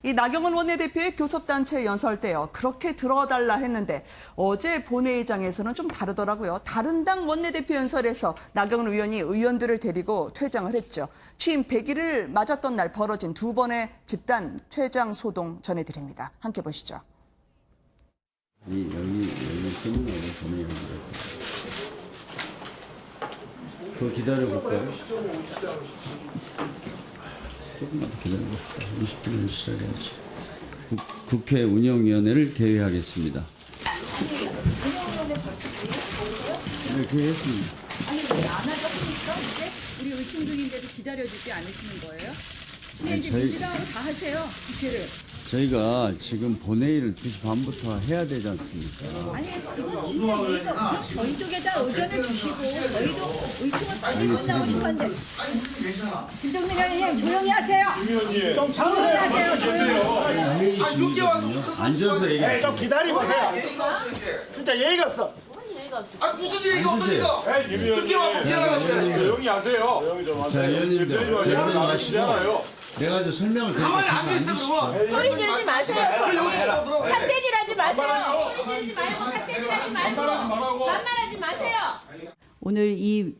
이 나경원 원내대표의 교섭단체 연설 때요. 그렇게 들어달라 했는데 어제 본회의장에서는 좀 다르더라고요. 다른 당 원내대표 연설에서 나경원 의원이 의원들을 데리고 퇴장을 했죠. 취임 100일을 맞았던 날 벌어진 두 번의 집단 퇴장 소동 전해드립니다. 함께 보시죠. 여기 끝나고 보내야 더 기다려볼까요? 조금만 더 기다려봅시다. 20분을 시작해야지. 국회 운영위원회를 개회하겠습니다. 운영위원회 벌써 개회했어요? 네, 개회했습니다. 아니 왜 안 하죠? 하니까 이제 우리 의총 중인데도 기다려주지 않으시는 거예요? 근데 이제 민주당으로 다 하세요, 국회를. 저희가 지금 본회의를 2시 반부터 해야 되지 않습니까? 아니 이건 진짜 예의가 없어. 저희 쪽에다 의견을 주시고 저희도 의총을 빨리 끝나고 싶었는데. 김정민 의원님 조용히 하세요. 조용히 하세요. 회의 중이거든요. 앉아서 얘기하세요. 좀 기다려보세요. 진짜 예의가 없어. 아 무슨 얘기가 없으니까 김 의원님 조용히 하세요. 자, 의원님들, 조용히 하시고 내가 저 설명을 가만히 드리겠습니다. 앉아있어 그러면. 소리 지르지 마세요. 들어가. 삿대질하지 마세요. 소리 지르지 말고 삿대질하지 말고 반말하지 마세요. 오늘 이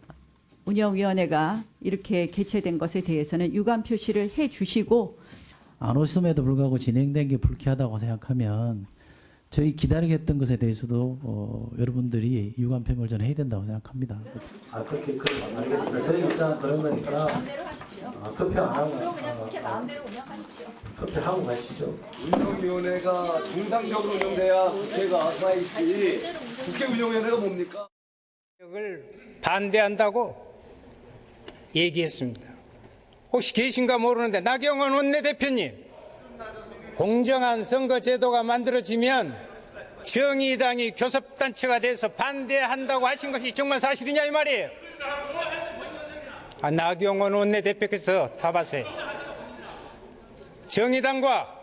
운영위원회가 이렇게 개최된 것에 대해서는 유감 표시를 해주시고 안 오심에도 불구하고 진행된 게 불쾌하다고 생각하면 저희 기다리게 했던 것에 대해서도 여러분들이 유감 표명을 저는 해야 된다고 생각합니다. 그렇게 알겠습니다. 저희 입장은 그런 거니까 투표 안 하고 그냥 국회 마음대로 운영하십시오. 투표하고 가시죠. 운영위원회가 정상적으로 운영돼야 국회가 살아있지. 국회 운영위원회가 뭡니까? 을 반대한다고 얘기했습니다. 혹시 계신가 모르는데 나경원 원내대표님, 공정한 선거제도가 만들어지면 정의당이 교섭단체가 돼서 반대한다고 하신 것이 정말 사실이냐 이 말이에요. 나경원 원내대표께서 답하세요. 정의당과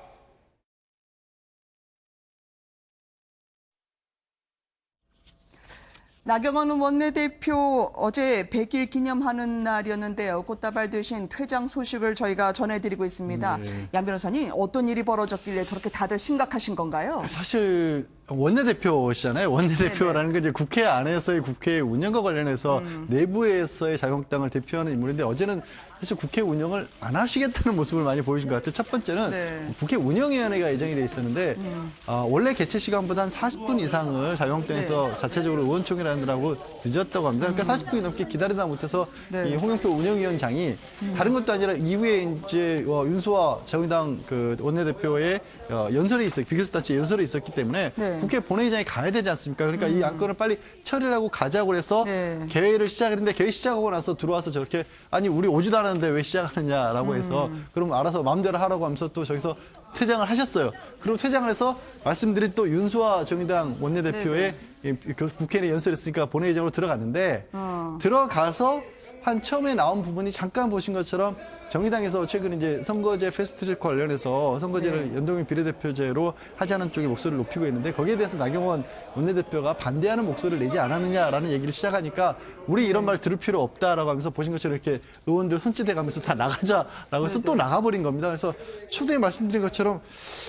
나경원 원내대표 어제 100일 기념하는 날이었는데요. 꽃다발 대신 퇴장 소식을 저희가 전해드리고 있습니다. 양 변호사님, 어떤 일이 벌어졌길래 저렇게 다들 심각하신 건가요? 사실 원내대표시잖아요. 원내대표라는 게 이제 국회 안에서의 국회 운영과 관련해서 내부에서의 자유한국당을 대표하는 인물인데 어제는 사실 국회 운영을 안 하시겠다는 모습을 많이 보이신 것 같아요. 첫 번째는 국회 운영위원회가 예정이 돼 있었는데 원래 개최 시간보다 한 40분 이상을 자유한국당에서 자체적으로 의원총회라느라고 늦었다고 합니다. 그러니까 40분이 넘게 기다리다 못해서 이 홍영표 운영위원장이 다른 것도 아니라 이후에 이제 윤수아 정의당 그 원내대표의 연설이 있었기, 비교섭단체 연설이 있었기 때문에 국회 본회의장에 가야 되지 않습니까? 그러니까 이 안건을 빨리 처리를 하고 가자고 해서 개회를 시작했는데 개회 시작하고 나서 들어와서 저렇게 아니 우리 오지도 않았는데 왜 시작하느냐라고 해서 그럼 알아서 마음대로 하라고 하면서 또 저기서 퇴장을 하셨어요. 그리고 퇴장을 해서 말씀드린 또 윤수아 정의당 원내대표의 국회에 연설했으니까 본회의장으로 들어갔는데 들어가서 한 처음에 나온 부분이 잠깐 보신 것처럼 정의당에서 최근 이제 선거제 패스트트랙 관련해서 선거제를 연동형 비례대표제로 하자는 쪽에 목소리를 높이고 있는데 거기에 대해서 나경원 원내대표가 반대하는 목소리를 내지 않았느냐라는 얘기를 시작하니까 우리 이런 말 들을 필요 없다라고 하면서 보신 것처럼 이렇게 의원들 손짓해가면서 다 나가자라고 해서 또 나가버린 겁니다. 그래서 초대에 말씀드린 것처럼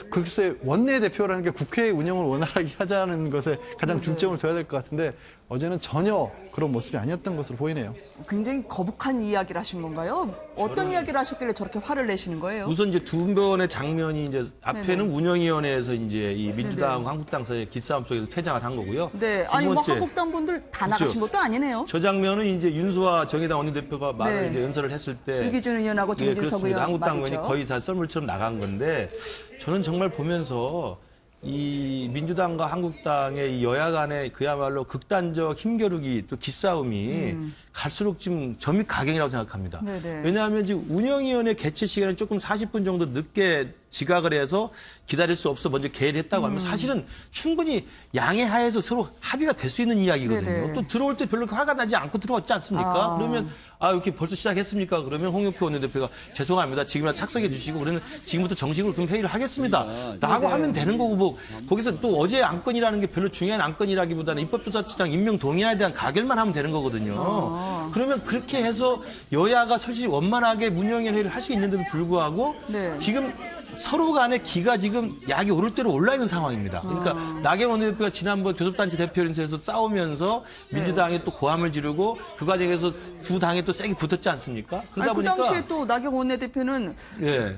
글쎄 원내대표라는 게 국회 운영을 원활하게 하자는 것에 가장 중점을 둬야 될 것 같은데 어제는 전혀 그런 모습이 아니었던 것으로 보이네요. 굉장히 거북한 이야기를 하신 건가요? 어떤 이야기를 하셨길래 저렇게 화를 내시는 거예요? 우선 이제 두 번의 장면이 이제 앞에는 운영위원회에서 이제 이 민주당, 한국당 사이의 기싸움 속에서 퇴장을 한 거고요. 네, 아니 뭐 한국당 분들 다 나가신 것도 아니네요. 저 장면은 이제 윤수아 정의당 원내대표가 말을 이제 연설을 했을 때 유기준 의원하고 정진석 의원 한국당 말이죠. 의원이 거의 다 썰물처럼 나간 건데 저는 정말 보면서 이 민주당과 한국당의 이 여야 간의 그야말로 극단적 힘겨루기 또 기싸움이 갈수록 지금 점이 가경이라고 생각합니다. 왜냐하면 지금 운영위원회 개최 시간에 조금 40분 정도 늦게 지각을 해서 기다릴 수 없어 먼저 개회를 했다고 하면 사실은 충분히 양해 하에서 서로 합의가 될 수 있는 이야기거든요. 또 들어올 때 별로 화가 나지 않고 들어왔지 않습니까? 그러면 이렇게 벌써 시작했습니까? 그러면 홍영표 원내대표가 죄송합니다. 지금이라도 착석해 주시고 우리는 지금부터 정식으로 그럼 회의를 하겠습니다. 라고 하면 되는 거고 뭐 거기서 또 어제 안건이라는 게 별로 중요한 안건이라기보다는 입법조사처장 임명 동의안에 대한 가결만 하면 되는 거거든요. 그러면 그렇게 해서 여야가 솔직히 원만하게 운영위원회를 할 수 있는데도 불구하고 지금 서로 간에 기가 지금 약이 오를 대로 올라 있는 상황입니다. 그러니까 나경원 대표가 지난번 교섭단체 대표연설에서 싸우면서 민주당에 또 고함을 지르고 그 과정에서 두 당에 또 세게 붙었지 않습니까? 그러다 아니, 그 보니까 당시에 또 나경원 원내대표는 예.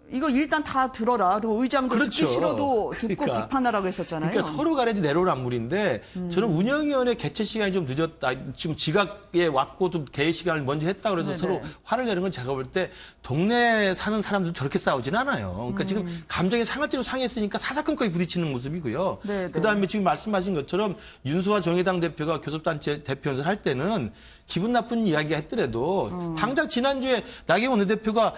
이거 일단 다 들어라. 그리고 의장도 그렇죠. 듣기 싫어도 듣고 그러니까. 비판하라고 했었잖아요. 그러니까 서로 간에 이제 내로남불인데 저는 운영위원회 개최 시간이 좀 늦었다. 지금 지각에 왔고 좀 개회 시간을 먼저 했다 그래서 네네. 서로 화를 내는 건 제가 볼 때 동네에 사는 사람들 저렇게 싸우지는 않아요. 그러니까 지금 감정이 상할 대로 상했으니까 사사건건이 부딪히는 모습이고요. 네네. 그다음에 지금 말씀하신 것처럼 윤수와 정의당 대표가 교섭단체 대표 연설 할 때는 기분 나쁜 이야기 했더라도 당장 지난주에 나경원 대표가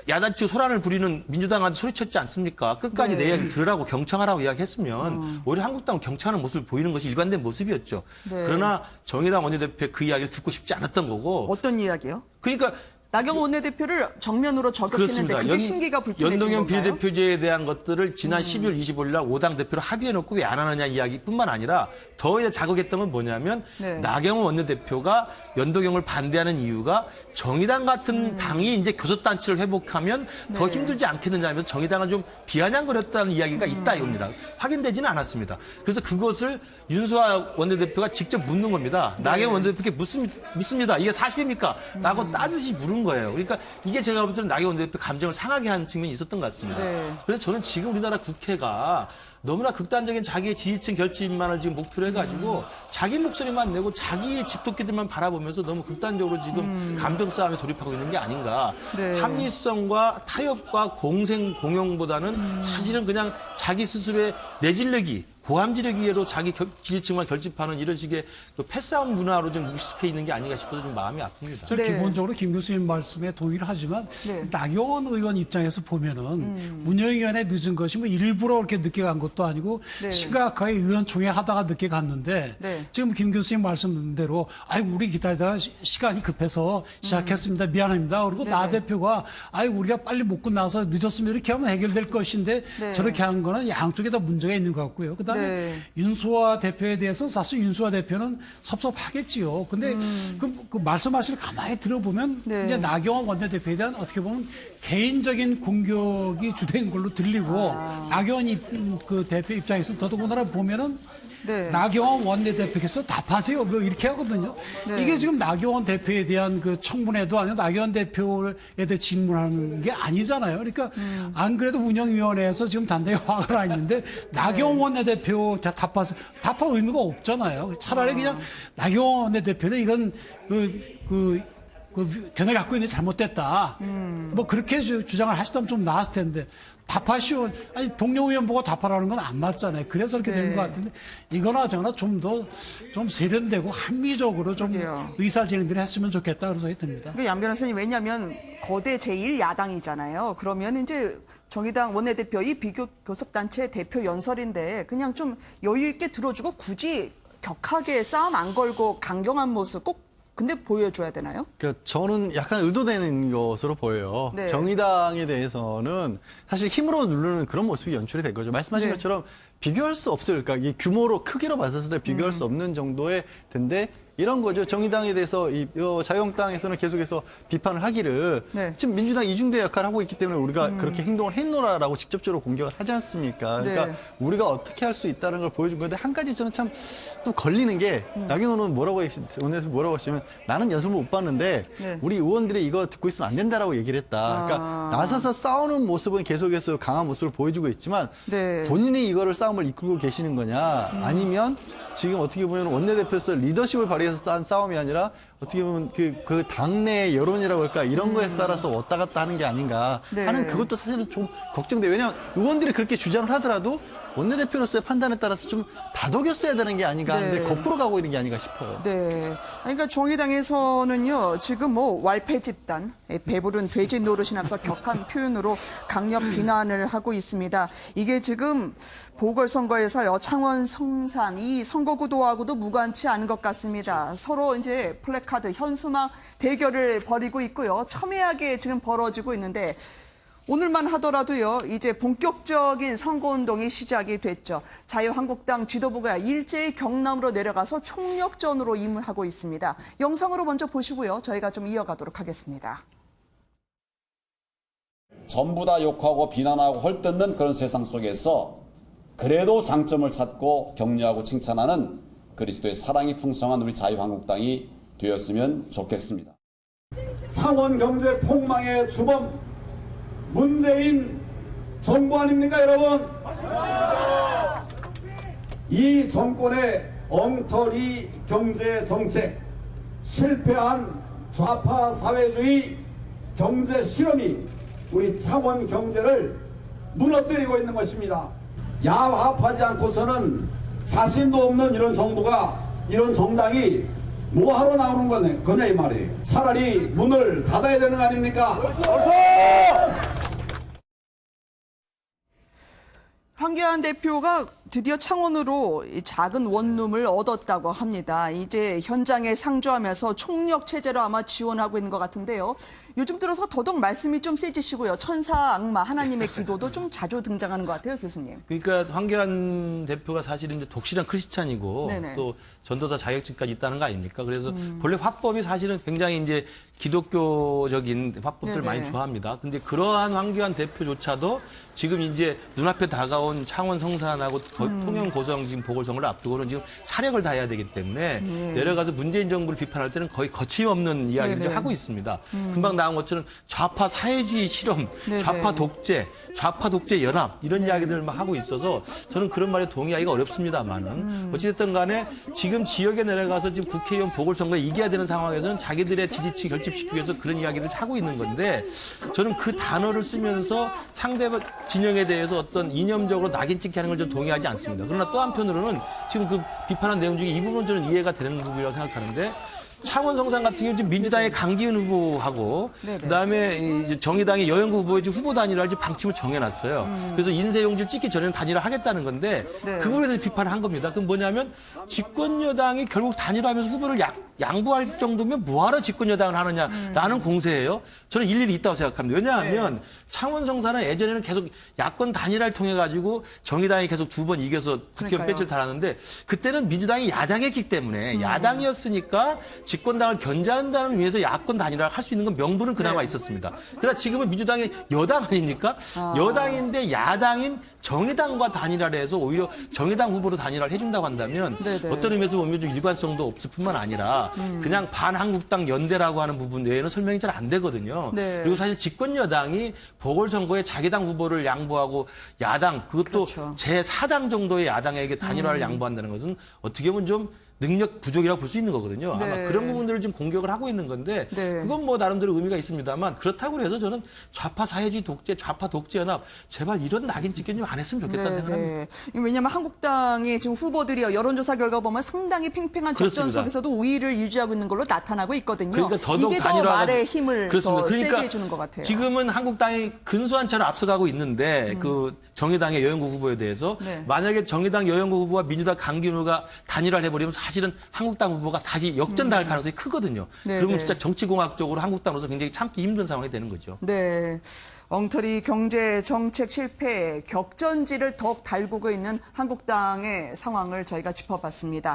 야단 측 소란을 부리는 민주당한테 소리쳤지 않습니까? 끝까지 네. 내 이야기 들으라고 경청하라고 이야기했으면 오히려 한국당은 경청하는 모습을 보이는 것이 일관된 모습이었죠. 네. 그러나 정의당 원내대표 그 이야기를 듣고 싶지 않았던 거고. 어떤 이야기요? 그러니까 나경원 원내대표를 정면으로 저격했는데 그렇습니다. 그게 심기가 불편해진 연동형 건가요? 비례대표제에 대한 것들을 지난 12월 25일 날 5당 대표로 합의해놓고 왜 안 하느냐 이야기뿐만 아니라 더 이제 자극했던 건 뭐냐면 네. 나경원 원내대표가 연동형을 반대하는 이유가 정의당 같은 당이 이제 교섭단체를 회복하면 더 네. 힘들지 않겠느냐 하면서 정의당을 좀 비아냥거렸다는 이야기가 있다 이겁니다. 확인되지는 않았습니다. 그래서 그것을 윤수아 원내대표가 직접 묻는 겁니다. 나경원 원내대표께 묻습니다. 이게 사실입니까? 라고 따듯이 물은 거예요. 그러니까 이게 제가 볼 때는 나경원 원내대표 감정을 상하게 한 측면이 있었던 것 같습니다. 네. 그래서 저는 지금 우리나라 국회가 너무나 극단적인 자기의 지지층 결집만을 지금 목표로 해가지고 자기 목소리만 내고 자기의 집토끼들만 바라보면서 너무 극단적으로 지금 감정 싸움에 돌입하고 있는 게 아닌가. 네. 합리성과 타협과 공생 공영보다는 사실은 그냥 자기 스스로의 내질르기 고함지르기로 자기 지지층만 결집하는 이런 식의 그 패싸움 문화로 좀 익숙해 있는 게 아닌가 싶어서 좀 마음이 아픕니다. 저는 네. 기본적으로 김 교수님 말씀에 동의를 하지만 네. 나경원 의원 입장에서 보면은 운영위원회 늦은 것이 뭐 일부러 그렇게 늦게 간 것도 아니고 네. 심각하게 의원총회 하다가 늦게 갔는데 네. 지금 김 교수님 말씀대로 아이고 우리 기다리다가 시간이 급해서 시작했습니다. 미안합니다. 그리고 네. 나 대표가 아이고 우리가 빨리 못 끝나서 늦었으면 이렇게 하면 해결될 것인데 네. 저렇게 한 거는 양쪽에 다 문제가 있는 것 같고요. 그다음에 네. 윤수아 대표에 대해서 사실 윤수아 대표는 섭섭하겠지요. 근데 그 말씀하실 가만히 들어보면 네. 이제 나경원 원내대표에 대한 어떻게 보면 개인적인 공격이 주된 걸로 들리고 나경원 그 대표 입장에서 더더군다나 보면은 네. 나경원 원내대표께서 답하세요. 뭐 이렇게 하거든요. 네. 이게 지금 나경원 대표에 대한 그 청문회도 아니고 나경원 대표에 대해 질문하는 게 아니잖아요. 그러니까 안 그래도 운영위원회에서 지금 단단히 화가 나 있는데 나경원 원내대표 답하세요. 답할 의미가 없잖아요. 차라리 그냥 나경원 원내대표는 이건 그 견해 갖고 있는 게 잘못됐다. 뭐 그렇게 주장을 하시다면 좀 나았을 텐데. 답하시오. 아니, 동료 의원 보고 답하라는 건 안 맞잖아요. 그래서 이렇게 네. 된 것 같은데, 이거나 저거나 좀 더, 좀 세련되고 합리적으로 좀 그러게요. 의사진행들을 했으면 좋겠다. 그런 생각이 듭니다. 양 변호사님, 왜냐하면 거대 제1야당이잖아요. 그러면 이제 정의당 원내대표 이 비교섭단체 대표 연설인데 그냥 좀 여유 있게 들어주고 굳이 격하게 싸움 안 걸고 강경한 모습 꼭 근데 보여줘야 되나요? 그러니까 저는 약간 의도되는 것으로 보여요. 네. 정의당에 대해서는 사실 힘으로 누르는 그런 모습이 연출이 된 거죠. 말씀하신 네. 것처럼 비교할 수 없을, 그러니까 이 규모로 크기로 봤을 때 비교할 수 없는 정도의 텐데 이런 거죠. 정의당에 대해서 이 자유한국당에서는 계속해서 비판을 하기를 네. 지금 민주당 이중대 역할을 하고 있기 때문에 우리가 그렇게 행동을 했노라라고 직접적으로 공격을 하지 않습니까? 그러니까 네. 우리가 어떻게 할 수 있다는 걸 보여준 건데 한 가지 저는 참 또 걸리는 게 나경원 뭐라고 하시면 나는 연습을 못 봤는데 네. 우리 의원들이 이거 듣고 있으면 안 된다라고 얘기를 했다. 그러니까 나서서 싸우는 모습은 계속해서 강한 모습을 보여주고 있지만 네. 본인이 이거를 싸움을 이끌고 계시는 거냐 아니면 지금 어떻게 보면 원내대표로서 리더십을 발휘해서 한 싸움이 아니라 어떻게 보면 그 당내 여론이라고 할까 이런 거에 따라서 왔다 갔다 하는 게 아닌가 네. 하는 그것도 사실은 좀 걱정돼요. 왜냐하면 의원들이 그렇게 주장을 하더라도 원내대표로서의 판단에 따라서 좀 다독였어야 되는 게 아닌가 하는데 네. 거꾸로 가고 있는 게 아닌가 싶어요. 네. 그러니까 정의당에서는요, 지금 뭐 왈패 집단, 배부른 돼지 노릇이라면서 격한 표현으로 강력 비난을 하고 있습니다. 이게 지금 보궐선거에서요, 창원, 성산, 이 선거구도하고도 무관치 않은 것 같습니다. 서로 이제 플래카드, 현수막 대결을 벌이고 있고요. 첨예하게 지금 벌어지고 있는데, 오늘만 하더라도요, 이제 본격적인 선거운동이 시작이 됐죠. 자유한국당 지도부가 일제히 경남으로 내려가서 총력전으로 임하고 있습니다. 영상으로 먼저 보시고요. 저희가 좀 이어가도록 하겠습니다. 전부 다 욕하고 비난하고 헐뜯는 그런 세상 속에서 그래도 장점을 찾고 격려하고 칭찬하는 그리스도의 사랑이 풍성한 우리 자유한국당이 되었으면 좋겠습니다. 창원 경제 폭망의 주범 문재인 정부 아닙니까, 여러분? 이 정권의 엉터리 경제 정책, 실패한 좌파 사회주의 경제 실험이 우리 창원 경제를 무너뜨리고 있는 것입니다. 야합하지 않고서는 자신도 없는 이런 정부가, 이런 정당이 뭐하러 나오는 거냐 이 말이에요. 차라리 문을 닫아야 되는 거 아닙니까? 황교안 대표가 드디어 창원으로 이 작은 원룸을 얻었다고 합니다. 이제 현장에 상주하면서 총력 체제로 아마 지원하고 있는 것 같은데요. 요즘 들어서 더더욱 말씀이 좀 세지시고요. 천사, 악마, 하나님의 기도도 좀 자주 등장하는 것 같아요, 교수님. 그러니까 황교안 대표가 사실은 이제 독실한 크리스찬이고 네네. 또 전도사 자격증까지 있다는 거 아닙니까? 그래서 본래 화법이 사실은 굉장히 이제 기독교적인 화법들을 네네. 많이 좋아합니다. 근데 그러한 황교안 대표조차도 지금 이제 눈앞에 다가온 창원 성산하고 통영 고성 지금 보궐선거를 앞두고는 지금 사력을 다해야 되기 때문에 내려가서 문재인 정부를 비판할 때는 거의 거침없는 이야기를 지금 하고 있습니다. 금방 나온 것처럼 좌파 사회주의 실험, 네네. 좌파 독재 연합 이런 이야기들을 막 하고 있어서 저는 그런 말에 동의하기가 어렵습니다만은 어찌됐든 간에 지금 지역에 내려가서 지금 국회의원 보궐선거에 이겨야 되는 상황에서는 자기들의 지지층 결집시키기 위해서 그런 이야기를 하고 있는 건데 저는 그 단어를 쓰면서 상대 진영에 대해서 어떤 이념적으로 낙인 찍기 하는 걸 좀 동의하지 않습니다. 그러나 또 한편으로는 지금 그 비판한 내용 중에 이 부분은 저는 이해가 되는 부분이라고 생각하는데 창원 성산 같은 경우는 지금 민주당의 강기훈 후보하고 그다음에 이제 정의당의 여영구 후보의 후보 단일화를 지금 방침을 정해놨어요. 그래서 인쇄용지를 찍기 전에는 단일화 하겠다는 건데 그 부분에 대해서 비판을 한 겁니다. 그럼 뭐냐면 집권 여당이 결국 단일화하면서 후보를 양보할 정도면 뭐하러 집권 여당을 하느냐라는 공세예요. 저는 일일이 있다고 생각합니다. 왜냐하면 창원 성산은 예전에는 계속 야권 단일화를 통해 가지고 정의당이 계속 2번 이겨서 국회의원 배지를 달았는데 그때는 민주당이 야당이었기 때문에 야당이었으니까 집권당을 견제한다는 의미에서 야권 단일화를 할 수 있는 건 명분은 그나마 있었습니다. 그러나 지금은 민주당이 여당 아닙니까? 여당인데 야당인 정의당과 단일화를 해서 오히려 정의당 후보로 단일화를 해준다고 한다면 어떤 의미에서 보면 좀 일관성도 없을 뿐만 아니라 그냥 반한국당 연대라고 하는 부분 외에는 설명이 잘 안 되거든요. 그리고 사실 집권 여당이 보궐선거에 자기 당 후보를 양보하고 야당 그것도 제4당 정도의 야당에게 단일화를 양보한다는 것은 어떻게 보면 좀 능력 부족이라고 볼 수 있는 거거든요. 아마 그런 부분들을 좀 공격을 하고 있는 건데 그건 뭐 나름대로 의미가 있습니다만 그렇다고 해서 저는 좌파 사회주의 독재, 좌파 독재 연합 제발 이런 낙인 찍기 좀 안 했으면 좋겠다는 생각합니다. 왜냐하면 한국당의 지금 후보들이요 여론조사 결과 보면 상당히 팽팽한 접전 속에서도 우위를 유지하고 있는 걸로 나타나고 있거든요. 그러니까 더더욱 이게 더 단일화가 말의 힘을 더 그러니까 세게 해주는 것 같아요. 지금은 한국당이 근소한 차로 앞서가고 있는데 그 정의당의 여영구 후보에 대해서 만약에 정의당 여영구 후보와 민주당 강기훈 후보가 단일화를 해버리면 사실은 한국당 후보가 다시 역전당할 가능성이 크거든요. 그러면 진짜 정치공학적으로 한국당으로서 굉장히 참기 힘든 상황이 되는 거죠. 네. 엉터리 경제 정책 실패에 격전지를 더욱 달구고 있는 한국당의 상황을 저희가 짚어봤습니다.